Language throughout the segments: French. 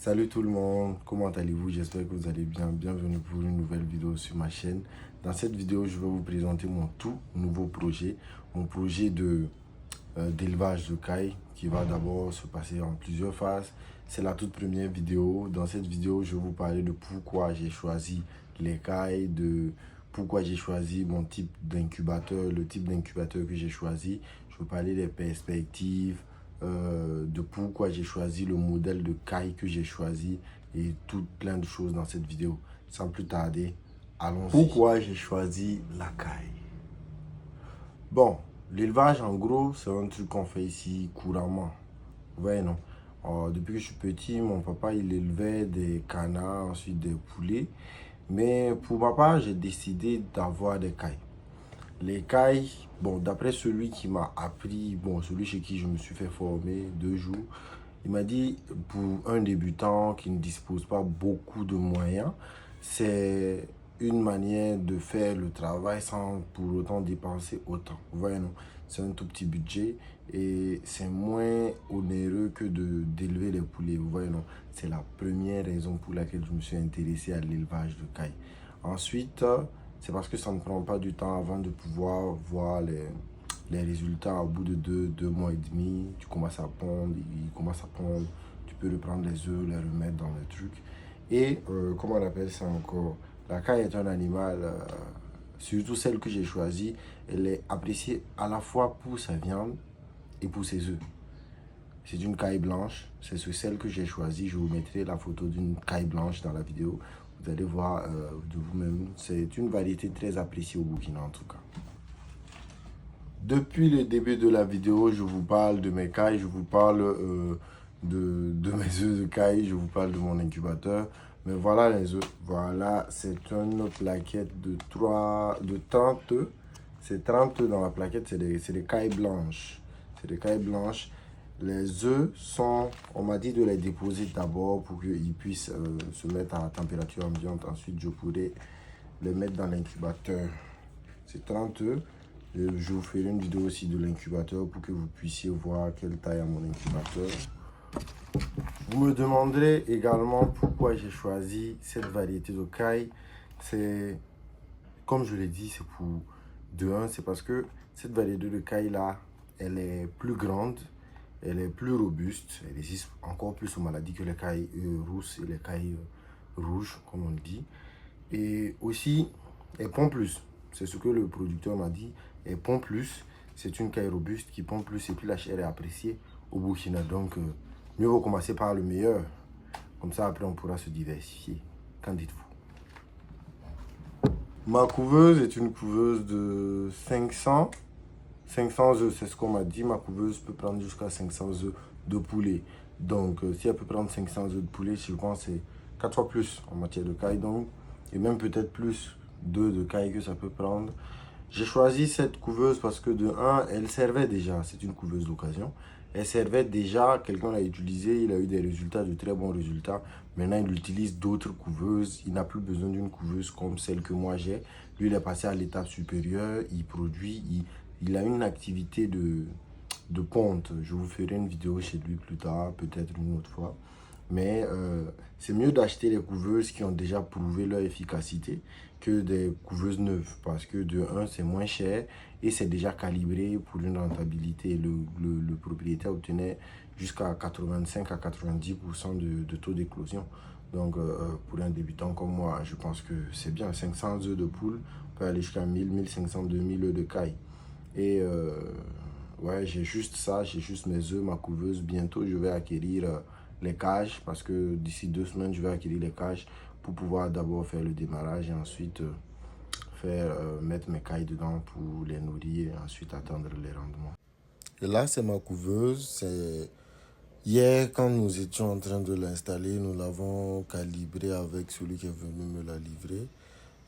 Salut tout le monde, comment allez-vous? J'espère que vous allez bien. Bienvenue pour une nouvelle vidéo sur ma chaîne. Dans cette vidéo, je vais vous présenter mon tout nouveau projet. Mon projet d'élevage de cailles qui va d'abord se passer en plusieurs phases. C'est la toute première vidéo. Dans cette vidéo, je vais vous parler de pourquoi j'ai choisi les cailles, de pourquoi j'ai choisi mon type d'incubateur, le type d'incubateur que j'ai choisi. Je vais parler des perspectives, de pourquoi j'ai choisi le modèle de caille que j'ai choisi et tout plein de choses dans cette vidéo. Sans plus tarder, allons-y. Pourquoi j'ai choisi la caille? Bon, l'élevage en gros, c'est un truc qu'on fait ici couramment. Vous voyez, non? Depuis que je suis petit, mon papa, il élevait des canards, ensuite des poulets. Mais pour ma part, j'ai décidé d'avoir des cailles. Les cailles, bon, d'après celui qui m'a appris, bon, celui chez qui je me suis fait former 2 jours, il m'a dit, pour un débutant qui ne dispose pas beaucoup de moyens, c'est une manière de faire le travail sans pour autant dépenser autant. Vous voyez, non? C'est un tout petit budget et c'est moins onéreux que d'élever les poulets. Vous voyez, non? C'est la première raison pour laquelle je me suis intéressé à l'élevage de cailles. Ensuite, c'est parce que ça ne prend pas du temps avant de pouvoir voir les résultats. Au bout de 2 mois et demi, tu commences à pondre, il commence à pondre, tu peux reprendre les œufs, les remettre dans le truc. Et comment on appelle ça encore? La caille est un animal, surtout celle que j'ai choisie, elle est appréciée à la fois pour sa viande et pour ses œufs. C'est une caille blanche, c'est celle que j'ai choisie. Je vous mettrai la photo d'une caille blanche dans la vidéo. Vous allez voir de vous-même. C'est une variété très appréciée au Burkina en tout cas. Depuis le début de la vidéo, je vous parle de mes cailles, je vous parle de mes œufs de caille, je vous parle de mon incubateur. Mais voilà les œufs. Voilà, c'est une plaquette de 30 œufs. C'est 30 œufs dans la plaquette, c'est des cailles blanches. C'est des cailles blanches. Les œufs sont, on m'a dit de les déposer d'abord pour qu'ils puissent se mettre à température ambiante. Ensuite, je pourrai les mettre dans l'incubateur. C'est 30 œufs. Je vous ferai une vidéo aussi de l'incubateur pour que vous puissiez voir quelle taille a mon incubateur. Vous me demanderez également pourquoi j'ai choisi cette variété de caille. C'est, comme je l'ai dit, c'est pour de un, c'est parce que cette variété de caille là, elle est plus grande, elle est plus robuste, elle résiste encore plus aux maladies que les cailles rousses et les cailles rouges, comme on le dit. Et aussi, elle pond plus. C'est ce que le producteur m'a dit. Elle pond plus. C'est une caille robuste qui pond plus et puis la chair est appréciée au Burkina. Donc, mieux vaut commencer par le meilleur. Comme ça, après, on pourra se diversifier. Qu'en dites-vous? Ma couveuse est une couveuse de 500 œufs. C'est ce qu'on m'a dit. Ma couveuse peut prendre jusqu'à 500 œufs de poulet. Donc, si elle peut prendre 500 œufs de poulet, je pense que c'est 4 fois plus en matière de caille. Donc, et même peut-être plus d'œufs de caille que ça peut prendre. J'ai choisi cette couveuse parce que de un, elle servait déjà, c'est une couveuse d'occasion. Elle servait déjà, quelqu'un l'a utilisée, il a eu des résultats, de très bons résultats. Maintenant, il utilise d'autres couveuses. Il n'a plus besoin d'une couveuse comme celle que moi j'ai. Lui, il est passé à l'étape supérieure, il produit, il a une activité de ponte. Je vous ferai une vidéo chez lui plus tard, peut-être une autre fois. Mais c'est mieux d'acheter les couveuses qui ont déjà prouvé leur efficacité que des couveuses neuves. Parce que de un, c'est moins cher et c'est déjà calibré pour une rentabilité. Le propriétaire obtenait jusqu'à 85 à 90% de taux d'éclosion. Donc pour un débutant comme moi, je pense que c'est bien. 500 œufs de poule, on peut aller jusqu'à 1000, 1500, 2000 œufs de caille. Et ouais, j'ai juste ça, j'ai juste mes œufs, ma couveuse. Bientôt, je vais acquérir les cages parce que d'ici 2 semaines, je vais acquérir les cages pour pouvoir d'abord faire le démarrage et ensuite mettre mes cailles dedans pour les nourrir et ensuite attendre les rendements. Et là, c'est ma couveuse. Hier, quand nous étions en train de l'installer, nous l'avons calibrée avec celui qui est venu me la livrer.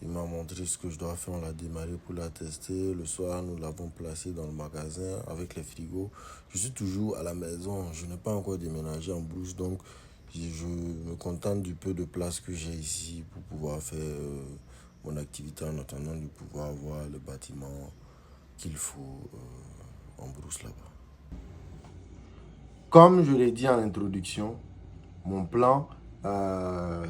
Il m'a montré ce que je dois faire, on l'a démarré pour la tester. Le soir, nous l'avons placée dans le magasin avec les frigos. Je suis toujours à la maison, je n'ai pas encore déménagé en Brousse, donc je me contente du peu de place que j'ai ici pour pouvoir faire mon activité en attendant de pouvoir avoir le bâtiment qu'il faut en Brousse là-bas. Comme je l'ai dit en introduction, mon plan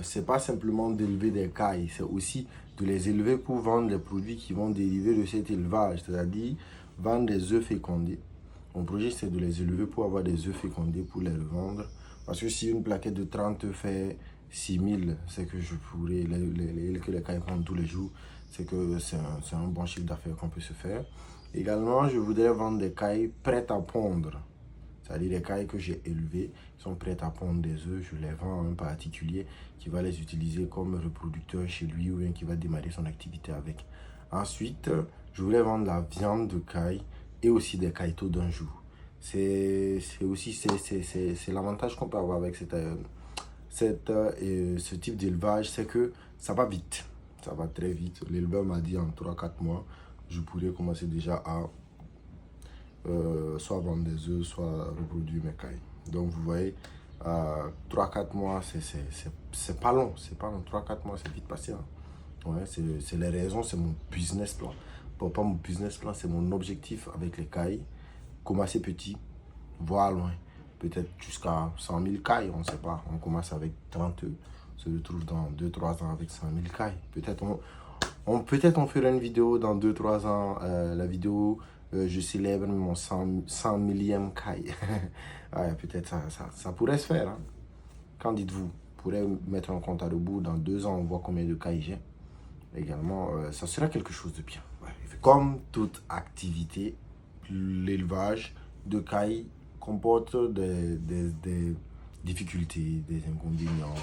c'est pas simplement d'élever des cailles, c'est aussi de les élever pour vendre les produits qui vont dériver de cet élevage, c'est-à-dire vendre des œufs fécondés. Mon projet, c'est de les élever pour avoir des œufs fécondés pour les revendre. Parce que si une plaquette de 30 œufs fait 6 000, c'est que je pourrais, que les cailles prennent tous les jours, c'est que c'est un bon chiffre d'affaires qu'on peut se faire. Également, je voudrais vendre des cailles prêtes à pondre. C'est-à-dire les cailles que j'ai élevées, qui sont prêtes à pondre des œufs. Je les vends à un particulier qui va les utiliser comme reproducteur chez lui ou bien qui va démarrer son activité avec. Ensuite, je voulais vendre la viande de caille et aussi des cailletos d'un jour. C'est l'avantage qu'on peut avoir avec ce type d'élevage, c'est que ça va vite. Ça va très vite. L'éleveur m'a dit en 3-4 mois, je pourrais commencer déjà à soit vendre des œufs, soit reproduire mes cailles. Donc vous voyez, 3-4 mois, c'est pas long. C'est pas long. 3-4 mois, c'est vite passé. Hein. Ouais, c'est les raisons, c'est mon business plan. Bon, pas mon business plan, c'est mon objectif avec les cailles. Commencer petit, voir loin. Peut-être jusqu'à 100 000 cailles, on ne sait pas. On commence avec 30 œufs. On se retrouve dans 2-3 ans avec 100 000 cailles. Peut-être on fera une vidéo dans 2-3 ans. La vidéo, je célèbre mon 100 millième caille. Ouais, peut-être ça pourrait se faire. Hein. Qu'en dites-vous? On pourrait mettre un compte à rebours. Dans 2 ans, on voit combien de cailles j'ai. Également, ça sera quelque chose de bien. Ouais. Comme toute activité, l'élevage de cailles comporte des difficultés, des inconvénients.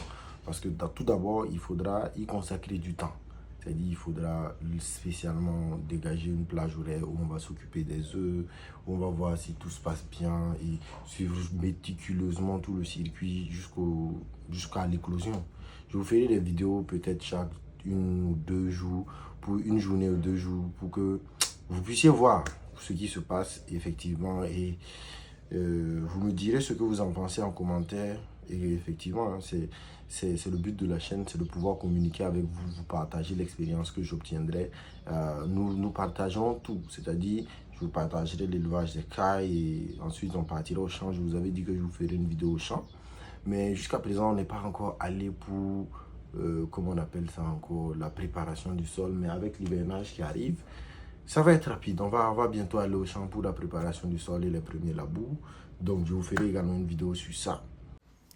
Parce que tout d'abord, il faudra y consacrer du temps. C'est-à-dire il faudra spécialement dégager une plage horaire où on va s'occuper des œufs, où on va voir si tout se passe bien et suivre méticuleusement tout le circuit jusqu'à l'éclosion. Je vous ferai des vidéos peut-être chaque 1 ou 2 jours, pour une journée ou 2 jours, pour que vous puissiez voir ce qui se passe effectivement et vous me direz ce que vous en pensez en commentaire. Et effectivement, hein, c'est le but de la chaîne, c'est de pouvoir communiquer avec vous, vous partager l'expérience que j'obtiendrai. Nous partageons tout, c'est-à-dire je vous partagerai l'élevage des cailles et ensuite on partira au champ. Je vous avais dit que je vous ferai une vidéo au champ, mais jusqu'à présent on n'est pas encore allé pour, comment on appelle ça encore, la préparation du sol, mais avec l'hivernage qui arrive, ça va être rapide. On va bientôt aller au champ pour la préparation du sol et les premiers labours. Donc je vous ferai également une vidéo sur ça.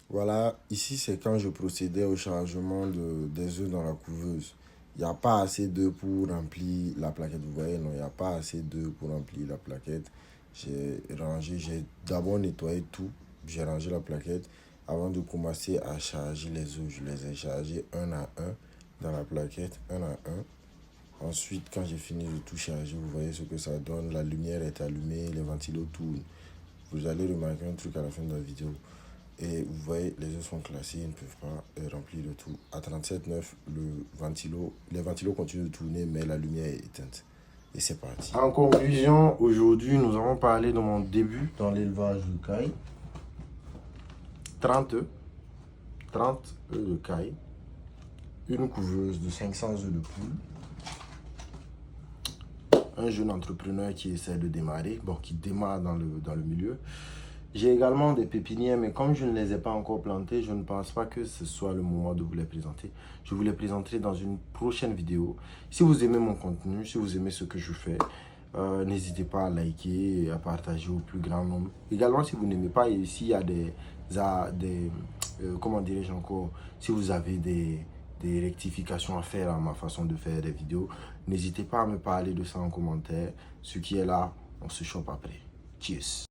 Voilà, ici c'est quand je procédais au chargement des œufs dans la couveuse. Il n'y a pas assez d'œufs pour remplir la plaquette. Vous voyez, non, il n'y a pas assez d'œufs pour remplir la plaquette. J'ai d'abord nettoyé tout. J'ai rangé la plaquette avant de commencer à charger les œufs. Je les ai chargés un à un dans la plaquette, un à un. Ensuite, quand j'ai fini de tout charger, vous voyez ce que ça donne. La lumière est allumée, les ventilos tournent. Vous allez remarquer un truc à la fin de la vidéo. Et vous voyez, les œufs sont classés, ils ne peuvent pas remplir le tout. À 37,9, les ventilos continuent de tourner, mais la lumière est éteinte. Et c'est parti. En conclusion, aujourd'hui, nous allons parler de mon début dans l'élevage de cailles. 30 œufs de cailles, une couveuse de 500 œufs de poule, un jeune entrepreneur qui essaie de démarrer, bon, qui démarre dans le milieu. J'ai également des pépinières, mais comme je ne les ai pas encore plantées, je ne pense pas que ce soit le moment de vous les présenter. Je vous les présenterai dans une prochaine vidéo. Si vous aimez mon contenu, si vous aimez ce que je fais, n'hésitez pas à liker et à partager au plus grand nombre. Également, si vous n'aimez pas et s'il y a comment dirais-je encore, si vous avez des rectifications à faire à ma façon de faire des vidéos, n'hésitez pas à me parler de ça en commentaire. Ce qui est là, on se chope après. Cheers!